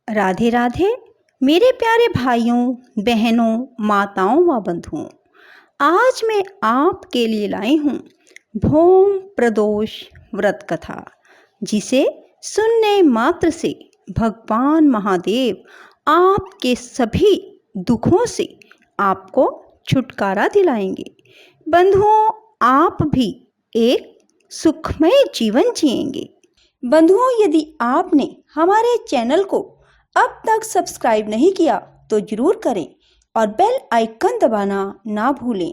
राधे राधे मेरे प्यारे भाइयों बहनों माताओं व बंधुओं। आज मैं आपके लिए लाई हूँ भौम प्रदोष व्रत कथा, जिसे सुनने मात्र से भगवान महादेव आपके सभी दुखों से आपको छुटकारा दिलाएंगे। बंधुओं, आप भी एक सुखमय जीवन जिएंगे। बंधुओं, यदि आपने हमारे चैनल को अब तक सब्सक्राइब नहीं किया तो जरूर करें और बेल आइकन दबाना ना भूलें,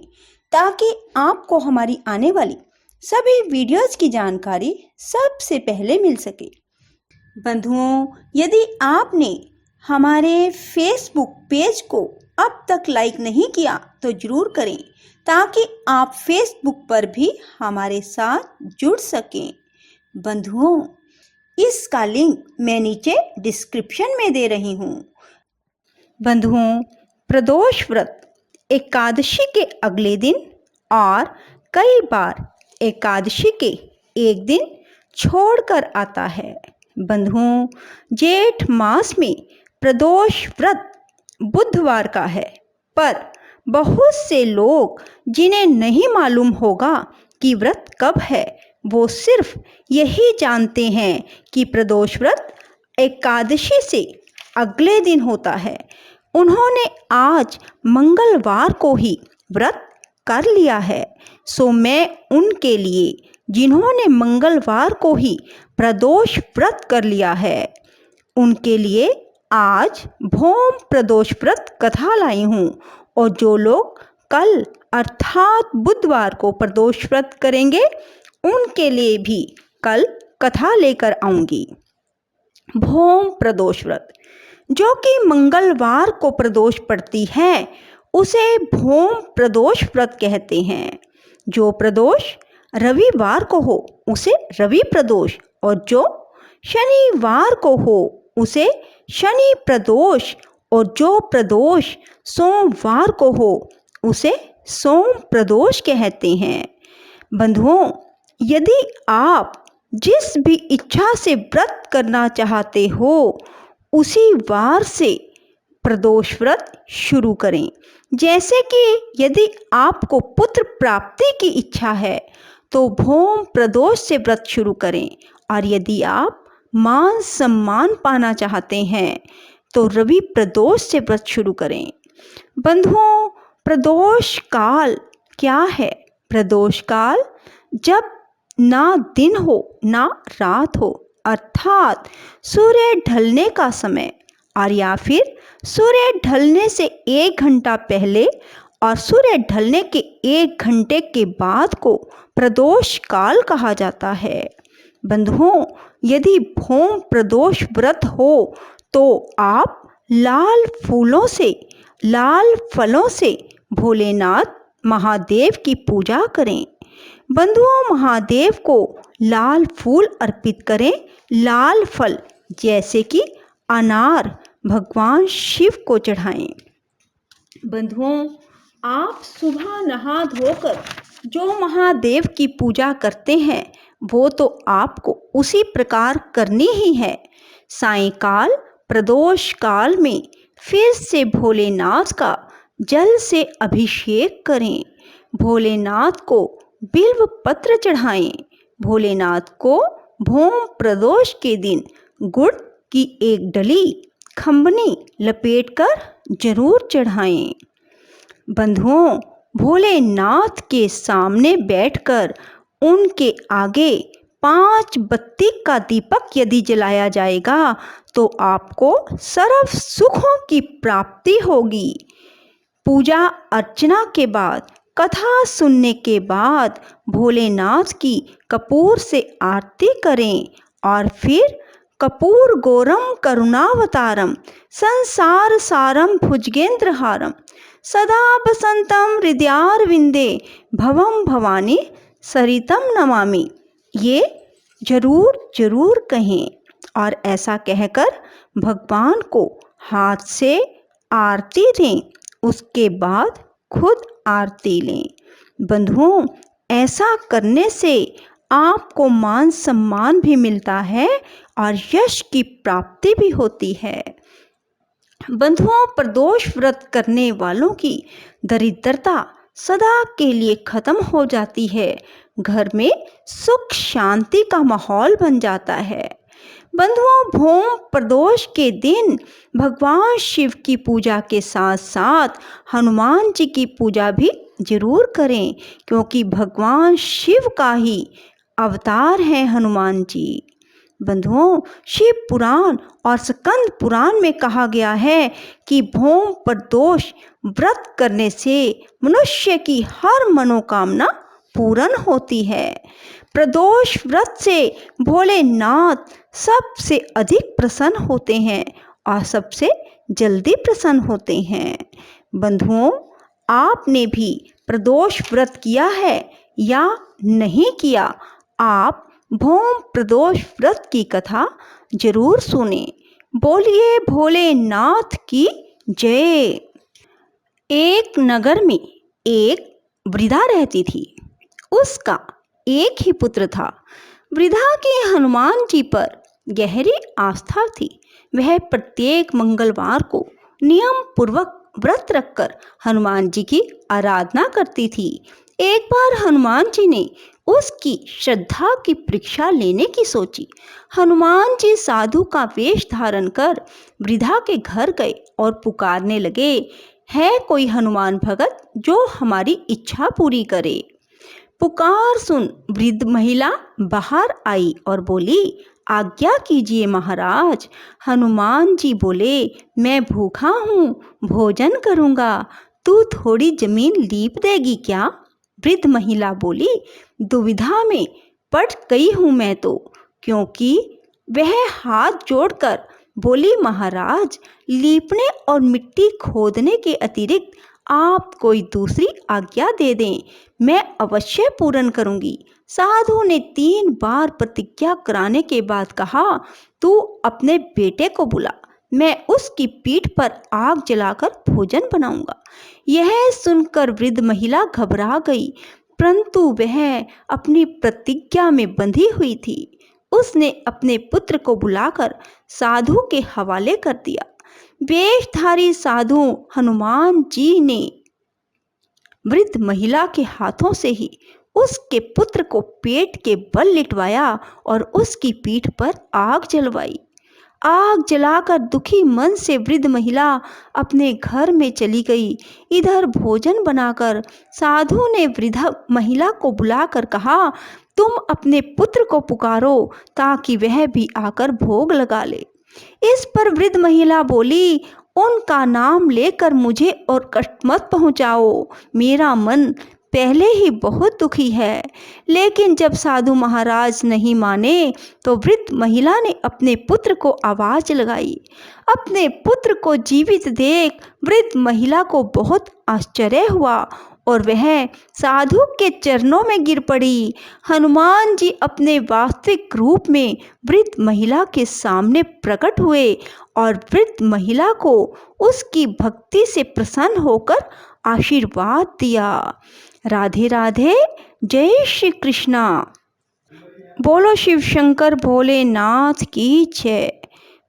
ताकि आपको हमारी आने वाली सभी वीडियोस की जानकारी सबसे पहले मिल सके। बंधुओं, यदि आपने हमारे फेसबुक पेज को अब तक लाइक नहीं किया तो जरूर करें, ताकि आप फेसबुक पर भी हमारे साथ जुड़ सकें। बंधुओं, इसका लिंक मैं नीचे डिस्क्रिप्शन में दे रही हूँ। बंधुओं, प्रदोष व्रत एकादशी के अगले दिन और कई बार एकादशी के एक दिन छोड़कर आता है। बंधुओं, जेठ मास में प्रदोष व्रत बुधवार का है, पर बहुत से लोग जिन्हें नहीं मालूम होगा कि व्रत कब है, वो सिर्फ यही जानते हैं कि प्रदोष व्रत एकादशी से अगले दिन होता है। उन्होंने आज मंगलवार को ही व्रत कर लिया है। सो मैं उनके लिए, जिन्होंने मंगलवार को ही प्रदोष व्रत कर लिया है, उनके लिए आज भौम प्रदोष व्रत कथा लाई हूँ। और जो लोग कल अर्थात बुधवार को प्रदोष व्रत करेंगे, उनके लिए भी कल कथा लेकर आऊंगी। भौम प्रदोष व्रत, जो कि मंगलवार को प्रदोष पड़ती है, उसे भौम प्रदोष व्रत कहते हैं। जो प्रदोष रविवार को हो उसे रवि प्रदोष, और जो शनिवार को हो उसे शनि प्रदोष, और जो प्रदोष सोमवार को हो उसे सोम प्रदोष कहते हैं। बंधुओं, यदि आप जिस भी इच्छा से व्रत करना चाहते हो, उसी वार से प्रदोष व्रत शुरू करें। जैसे कि यदि आपको पुत्र प्राप्ति की इच्छा है तो भौम प्रदोष से व्रत शुरू करें, और यदि आप मान सम्मान पाना चाहते हैं तो रवि प्रदोष से व्रत शुरू करें। बंधुओं, प्रदोष काल क्या है? प्रदोष काल जब ना दिन हो ना रात हो, अर्थात सूर्य ढलने का समय, और या फिर सूर्य ढलने से 1 घंटा पहले और सूर्य ढलने के 1 घंटे के बाद को प्रदोष काल कहा जाता है। बंधुओं, यदि भौम प्रदोष व्रत हो तो आप लाल फूलों से, लाल फलों से भोलेनाथ महादेव की पूजा करें। बंधुओं, महादेव को लाल फूल अर्पित करें। लाल फल जैसे कि अनार भगवान शिव को चढ़ाएं। बंधुओं, आप सुबह नहा धोकर जो महादेव की पूजा करते हैं, वो तो आपको उसी प्रकार करनी ही है। सायंकाल प्रदोष काल में फिर से भोलेनाथ का जल से अभिषेक करें। भोलेनाथ को बिल्व पत्र चढ़ाएं। भोलेनाथ को भौम प्रदोष के दिन गुड़ की एक डली खंबनी लपेटकर जरूर चढ़ाएं। बंधुओं, भोलेनाथ के सामने बैठकर उनके आगे 5 बत्ती का दीपक यदि जलाया जाएगा तो आपको सर्व सुखों की प्राप्ति होगी। पूजा अर्चना के बाद, कथा सुनने के बाद भोलेनाथ की कपूर से आरती करें, और फिर कपूर गौरम करुणावतारम संसार सारम भुजगेंद्रहारम सदा बसंतम हृदयारविंदे भवम भवानी सरितम नमामि, ये जरूर कहें। और ऐसा कहकर भगवान को हाथ से आरती दें, उसके बाद खुद आरती लें। बंधुओं, ऐसा करने से आपको मान सम्मान भी मिलता है और यश की प्राप्ति भी होती है। बंधुओं, प्रदोष व्रत करने वालों की दरिद्रता सदा के लिए खत्म हो जाती है। घर में सुख शांति का माहौल बन जाता है। बंधुओं, भोम प्रदोष के दिन भगवान शिव की पूजा के साथ साथ हनुमान जी की पूजा भी जरूर करें, क्योंकि भगवान शिव का ही अवतार है हनुमान जी। बंधुओं, शिव पुराण और स्कंद पुराण में कहा गया है कि भोम प्रदोष व्रत करने से मनुष्य की हर मनोकामना पूर्ण होती है। प्रदोष व्रत से भोलेनाथ सबसे अधिक प्रसन्न होते हैं और सबसे जल्दी प्रसन्न होते हैं। बंधुओं, आपने भी प्रदोष व्रत किया है या नहीं किया? आप भोम प्रदोष व्रत की कथा जरूर सुने। बोलिए भोलेनाथ की जय। एक नगर में एक वृद्धा रहती थी। उसका एक ही पुत्र था। वृद्धा की हनुमान जी पर गहरी आस्था थी। वह प्रत्येक मंगलवार को नियम पूर्वक व्रत रखकर हनुमान जी की आराधना करती थी। एक बार हनुमान जी ने उसकी श्रद्धा की परीक्षा लेने की सोची। हनुमान जी साधु का वेश धारण कर वृद्धा के घर गए और पुकारने लगे, है कोई हनुमान भगत जो हमारी इच्छा पूरी करे? पुकार सुन वृद्ध महिला बाहर आई और बोली, आज्ञा कीजिए महाराज। हनुमान जी बोले, मैं भूखा हूँ, भोजन करूँगा, तू थोड़ी जमीन लीप देगी क्या? वृद्ध महिला बोली, दुविधा में पड़ गई हूँ मैं तो, क्योंकि वह हाथ जोड़कर बोली, महाराज, लीपने और मिट्टी खोदने के अतिरिक्त आप कोई दूसरी आज्ञा दे दें, मैं अवश्य पूर्ण करूंगी। साधु ने 3 बार प्रतिज्ञा कराने के बाद कहा, तू अपने बेटे को बुला, मैं उसकी पीठ पर आग जलाकर भोजन बनाऊंगा। यह सुनकर वृद्ध महिला घबरा गई, परंतु वह अपनी प्रतिज्ञा में बंधी हुई थी। उसने अपने पुत्र को बुलाकर साधु के हवाले कर दिया। वेशधारी साधु हनुमान जी ने वृद्ध महिला के हाथों से ही उसके पुत्र को पेट के बल लिटवाया और उसकी पीठ पर आग जलवाई। आग जलाकर दुखी मन से वृद्ध महिला अपने घर में चली गई। इधर भोजन बनाकर साधु ने वृद्ध महिला को बुलाकर कहा, तुम अपने पुत्र को पुकारो ताकि वह भी आकर भोग लगा ले। इस पर वृद्ध महिला बोली, उनका नाम लेकर मुझे और कष्ट मत पहुंचाओ, मेरा मन पहले ही बहुत दुखी है। लेकिन जब साधु महाराज नहीं माने तो वृद्ध महिला ने अपने पुत्र को आवाज लगाई। अपने पुत्र को जीवित देख वृद्ध महिला को बहुत आश्चर्य हुआ और वह साधु के चरणों में गिर पड़ी। हनुमान जी अपने वास्तविक रूप में वृद्ध महिला के सामने प्रकट हुए और वृद्ध महिला को उसकी भक्ति से प्रसन्न होकर आशीर्वाद दिया। राधे राधे, जय श्री कृष्णा। बोलो शिव शंकर भोलेनाथ की जय।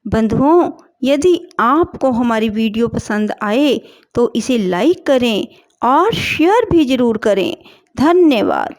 बंधुओं, यदि आपको हमारी वीडियो पसंद आए तो इसे लाइक करें और शेयर भी जरूर करें। धन्यवाद।